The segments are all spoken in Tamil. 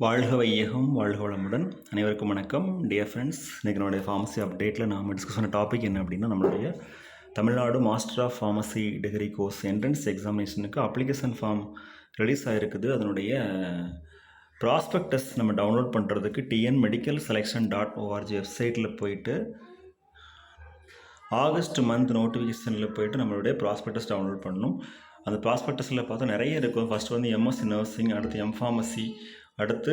வாழ்க வையகம் வாழ்க வளமுடன் அனைவருக்கும் வணக்கம் டியர் ஃப்ரெண்ட்ஸ். இன்றைக்கி என்னுடைய ஃபார்மசி அப்டேட்டில் நாம் டிஸ்கஸ் பண்ண டாபிக் என்ன அப்படின்னா, நம்மளுடைய Tamil Nadu master of pharmacy degree course entrance எக்ஸாமினேஷனுக்கு அப்ளிகேஷன் ஃபார்ம் ரிலீஸ் ஆகிருக்குது. அதனுடைய ப்ராஸ்பெக்டஸ் நம்ம டவுன்லோட் பண்ணுறதுக்கு tnmedicalselection.org வெப்சைட்டில் போயிட்டு ஆகஸ்ட் மந்த் நோட்டிஃபிகேஷனில் போயிட்டு நம்மளுடைய ப்ராஸ்பெக்டஸ் டவுன்லோட் பண்ணணும். அந்த ப்ராஸ்பெக்டஸில் பார்த்தா நிறைய இருக்கும். ஃபஸ்ட்டு வந்து எம்எஸ்சி நர்சிங், அடுத்து எம்ஃபார்மசி, அடுத்து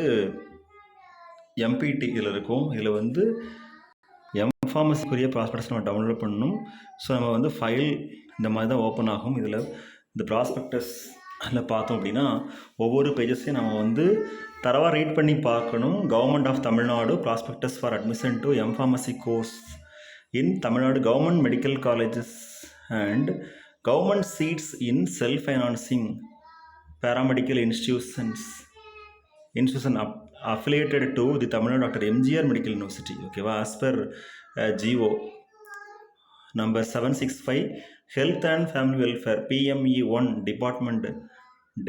எம்பிடி இதில் இருக்கும். இதில் வந்து எம்ஃபார்மசிக்குரிய ப்ராஸ்பெக்டஸ் நம்ம டவுன்லோட் பண்ணணும். ஸோ நம்ம வந்து ஃபைல் இந்த மாதிரி தான் ஓப்பன் ஆகும். இதில் இந்த ப்ராஸ்பெக்டஸில் பார்த்தோம் அப்படின்னா ஒவ்வொரு பேஜஸையும் நம்ம வந்து தரவாக ரீட் பண்ணி பார்க்கணும். Government of Tamil Nadu prospectus for admission to M pharmacy course in Tamil Nadu government medical colleges and government seats in self-financing paramedical institution affiliated to the Tamil Nadu Dr. MGR Medical University. Okay, as per GO number 765 Health and Family Welfare PME1 Department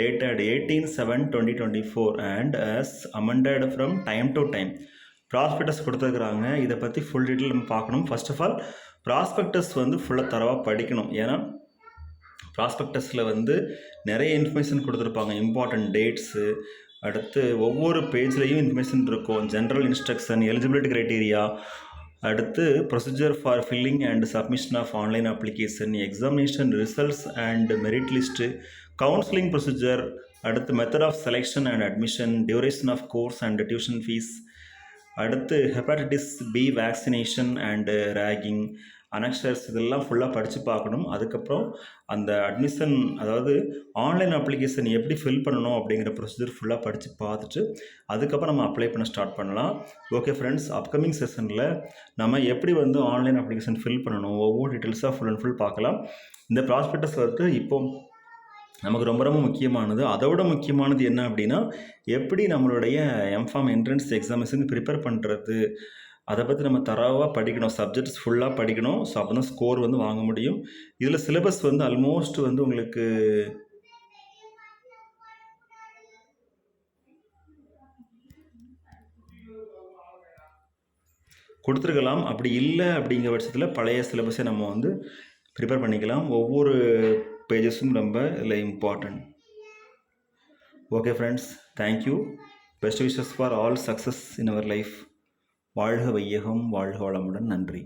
dated 18/7/2024 and as amended from time to time. Prospectus கொடுத்துருக்குறாங்க. இதை பற்றி ஃபுல் டீட்டெயில் நம்ம பார்க்கணும். ஃபர்ஸ்ட் ஆஃப் ஆல் ப்ராஸ்பெக்டஸ் வந்து ஃபுல்லாக தரவாக படிக்கணும். ஏன்னா ப்ராஸ்பெக்டஸில் வந்து நிறைய இன்ஃபர்மேஷன் கொடுத்துருப்பாங்க. இம்பார்ட்டன்ட் டேட்ஸு, அடுத்து ஒவ்வொரு பேஜ்லேயும் இன்ஃபர்மேஷன் இருக்கும். ஜென்ரல் இன்ஸ்ட்ரக்ஷன், எலிஜிபிலிட்டி க்ரைட்டீரியா, அடுத்து procedure for filling and submission of online application, examination results and merit list, counselling procedure, அடுத்து method of selection and admission, duration of course and tuition fees, அடுத்து hepatitis B vaccination and ragging, annexures, இதெல்லாம் ஃபுல்லாக படித்து பார்க்கணும். அதுக்கப்புறம் அந்த அட்மிஷன், அதாவது ஆன்லைன் அப்ளிகேஷன் எப்படி ஃபில் பண்ணணும் அப்படிங்கிற ப்ரொசீஜர் ஃபுல்லாக படித்து பார்த்துட்டு அதுக்கப்புறம் நம்ம அப்ளை பண்ண ஸ்டார்ட் பண்ணலாம். ஓகே ஃப்ரெண்ட்ஸ், அப்கமிங் செஷனில் நம்ம எப்படி வந்து ஆன்லைன் அப்ளிகேஷன் ஃபில் பண்ணணும் ஒவ்வொரு டீட்டெயில்ஸாக ஃபுல் அண்ட் ஃபுல் பார்க்கலாம். இந்த ப்ராஸ்பெக்டஸ் வந்து இப்போ நமக்கு ரொம்ப ரொம்ப முக்கியமானது. அதோட முக்கியமானது என்ன அப்படின்னா, எப்படி நம்மளுடைய எம்ஃபார்ம் என்ட்ரன்ஸ் எக்ஸாமினேஷன் ப்ரிப்பேர் பண்ணுறது, அதை பற்றி நம்ம தரவாக படிக்கணும். சப்ஜெக்ட்ஸ் ஃபுல்லாக படிக்கணும். ஸோ அப்போ தான் ஸ்கோர் வந்து வாங்க முடியும். இதில் சிலபஸ் வந்து ஆல்மோஸ்ட் வந்து உங்களுக்கு கொடுத்துருக்கலாம். அப்படி இல்லை அப்படிங்கிற பட்சத்தில் பழைய சிலபஸை நம்ம வந்து ப்ரிப்பேர் பண்ணிக்கலாம். ஒவ்வொரு பேஜஸும் ரொம்ப இதில் important. Okay friends, thank you. Best wishes for all success in our life. வாழ்க வையகம் வாழ்க வளமுடன். நன்றி.